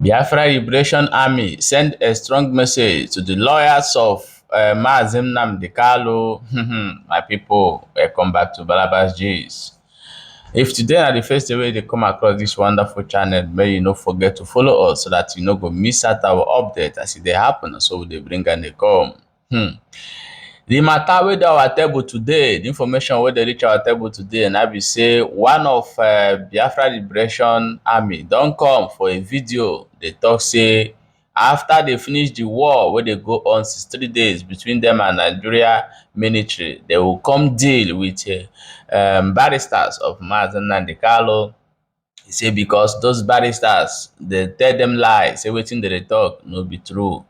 Biafra Liberation Army send a strong message to the lawyers of Maazim Nnamdi Kanu. My people, welcome back to Balabas G's. If today are the first way they come across this wonderful channel, may you not forget to follow us so that you no go miss out our update as they happen, so they bring and they come. The matter wey dey our table today, the information wey dey reach our table today, na be say one of Biafra Liberation Army don come for a video. Dey talk say after they finish the war wey dey go on 63 days between them and Nigeria military, they will come deal with barristers of Maazim Nnamdi Kanu. He say because those barristers dey tell them lies, say wetin dey talk no be true.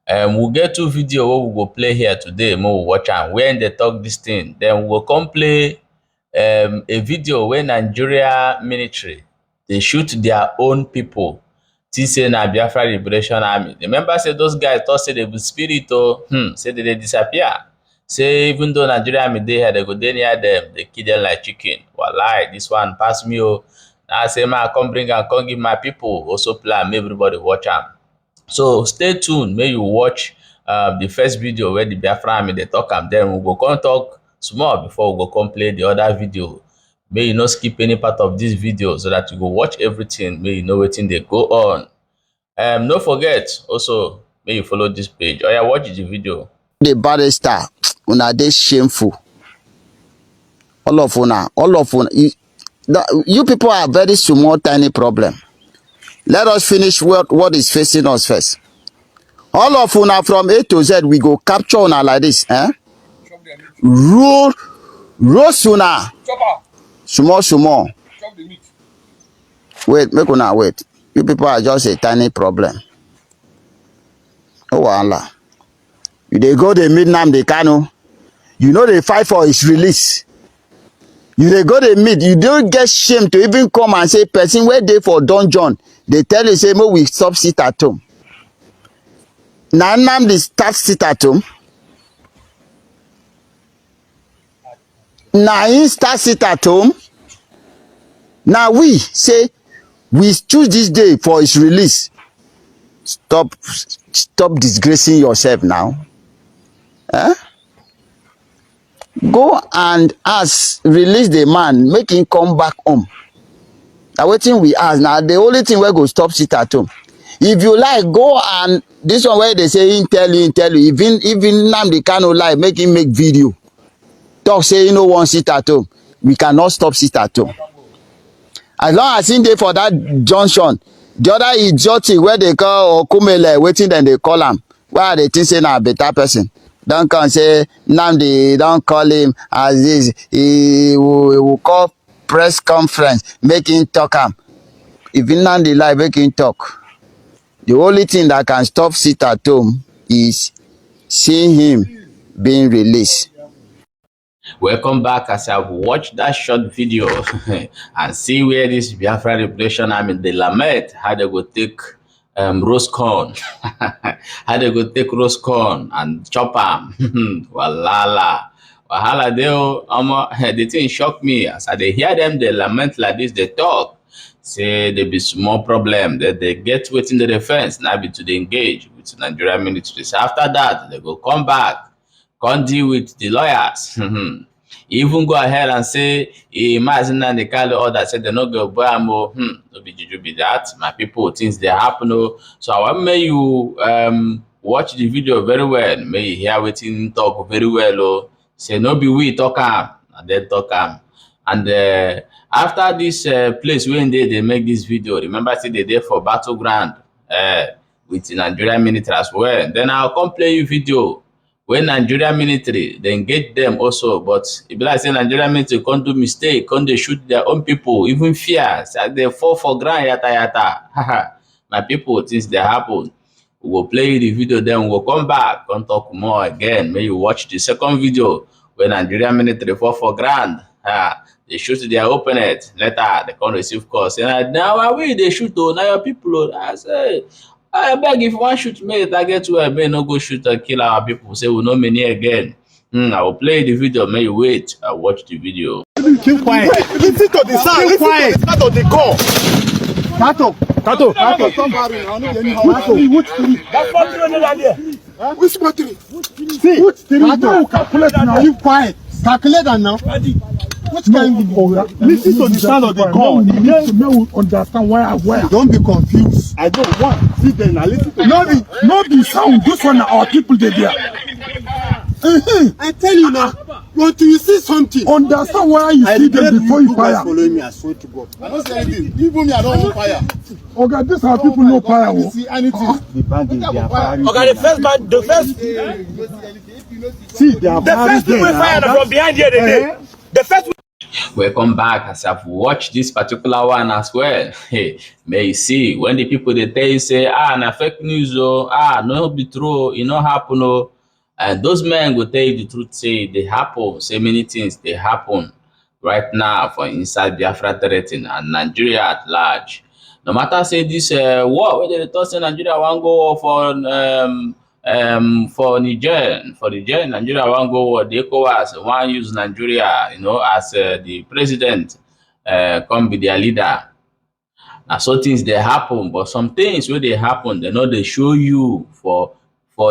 We'll get two video wey we go play here today, make we watch am when they talk this thing. Then we go come play a video where Nigeria military they shoot their own people. Say na Biafra Liberation Army. Remember say those guys thought say they be spirit say they disappear. Say even though Nigeria army dey here, they go dey near them, they kill them like chicken. Wallahi, this one pass me oh. Now I say man, come bring and come give my people also plan, make everybody watch am. So stay tuned, may you watch the first video where the Biafra Army they talk am, then we go come talk small before we go come play the other video. May you not skip any part of this video so that you go watch everything, may you know wetin dey go on. No forget also, may you follow this page. Oh yeah, watch the video. The barrister, una dey shameful. All of una, you people are very small, tiny problem. Let us finish what is facing us first. All of una from A to Z, we go capture una like this, roast una. Small. Wait, make una wait. You people are just a tiny problem. Oh wahala. You dey go dey meet Nnamdi Kanu. You know they fight for his release. You dey go dey meet. You don't get shame to even come and say person where dey for dungeon. They tell you say, "Mo we stop sit at home." Now Nnamdi start sit at home. Now he start sit at home. Now we say we choose this day for his release. Stop disgracing yourself now. Go and release the man, make him come back home. Now wetin we ask now, the only thing we go stop sit at home. If you like, go and this one where they say him tell you, even Nnamdi Kanu like, make him make video. Talk say you no want sit at home. We cannot stop sit at home. As long as him dey for that junction, the other idiotic where they call Okumele, waiting then they call him. Why they think say na better person? Don't come say Nnamdi, don't call him as this. He will call press conference, make him talk him. If Nnamdi like, make him talk. The only thing that can stop sit at home is seeing him being released. Welcome back as I've watched that short video and see where this Biafra Liberation Army they lament how they go take roast corn. How they go take roast corn and chop am. Wahala deo. The thing shock me as I they hear them they lament like this, they talk. Say there be small problem that they get within the defense, now be to the engage with the Nigerian military. So after that, they go come back, come deal with the lawyers. Even go ahead and say, Maazim Nnamdi Kanu order said they no go buy more. No be juju be that. My people, things they happen. So I want may you watch the video very well. May you hear wetin talk very well. Say no be we talk am, and they talk am. And after this place when they make this video, remember say they there for battleground with the Nigerian military as well. Then I'll come play you video when Nigerian military they engage them also, but it be like say Nigerian military can't do mistake, can't they shoot their own people, even fear, so they fall for ground yata. My people, things they happen. We will play the video, then we'll come back, come talk more again. May you watch the second video when Nigerian military fall for ground. They shoot their opponent. Later, they can't receive calls. And now we they shoot now your people. I say, I beg if one shoot me, I get to may no go shoot and kill our people. Say we no many again. I will play the video. May you wait. I watch the video. Keep quiet. Listen to the sound. Listen to the sound of the call. Tato. Which battery? See, Tato, calculate now. You quiet. Calculate that now. What kind of listen to the sound of the gun. You need to know, understand why I wear. Don't be confused. I don't want. See then I listen to not the sound. This one our people they there. I tell you now. Until you see something, understand why you see them before you fire. Follow me, I swear to God. I don't see anything. Even me, I don't want fire. Okay, this how people know fire. I don't see anything. The band is their fire. Okay, the first. See, the first people fire from behind here. The first. Welcome back. As I've watched this particular one as well. Hey, may you see when the people they tell you say, na fake news, no be true, it no happen, and those men will tell you the truth, say they happen, say many things they happen right now for inside Biafra territory and Nigeria at large. No matter say this war, whether they talk say Nigeria want go war for Niger, Nigeria wan go war. The ECOWAS wan use Nigeria, as the president come be their leader. Na so things dey happen, but some things wey dey happen, dem no dey show you for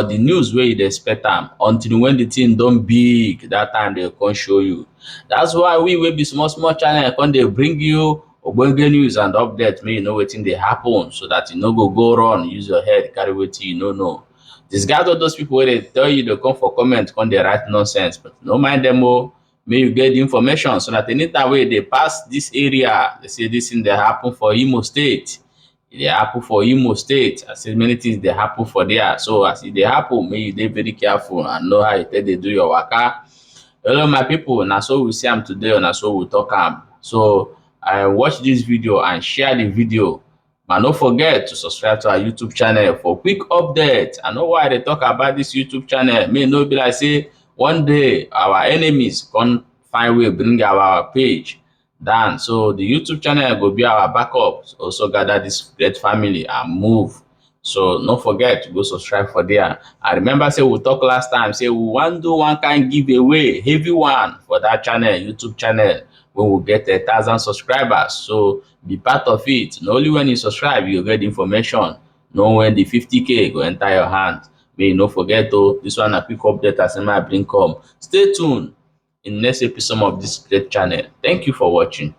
the news wey you dey expect am until when the thing don big. That time dey come show you. That's why we wey be small channel come dey bring you ogbonge news and update, make you know wetin dey happen, so that you no go run use your head carry wetin you no know. Disregard all those people wey dey tell you dey come for comment come dey write nonsense, but no mind them o. Make you get the information, so that anytime wey dey pass this area, they say this thing dey happen for Imo State. E dey happen for Imo State. I say many things dey happen for there. So as e dey happen, make you dey very careful and know how you take dey do your waka. Hello my people, na so we see am today, na so we talk am. So I watch this video and share the video. But no forget to subscribe to our YouTube channel for quick updates. I know why they talk about this YouTube channel. May no be like say one day our enemies come find way bring our page down. So the YouTube channel will be our backup. Also gather this great family and move. So no forget to go subscribe for there. I remember say we talk last time, say we want do one kind giveaway, heavy one for that channel, YouTube channel, when we get 1,000 subscribers. So be part of it. Not only when you subscribe, you get information. Know when the 50K go enter your hand. May you no forget though, this one a quick update as I bring come. Stay tuned in next episode of this great channel. Thank you for watching.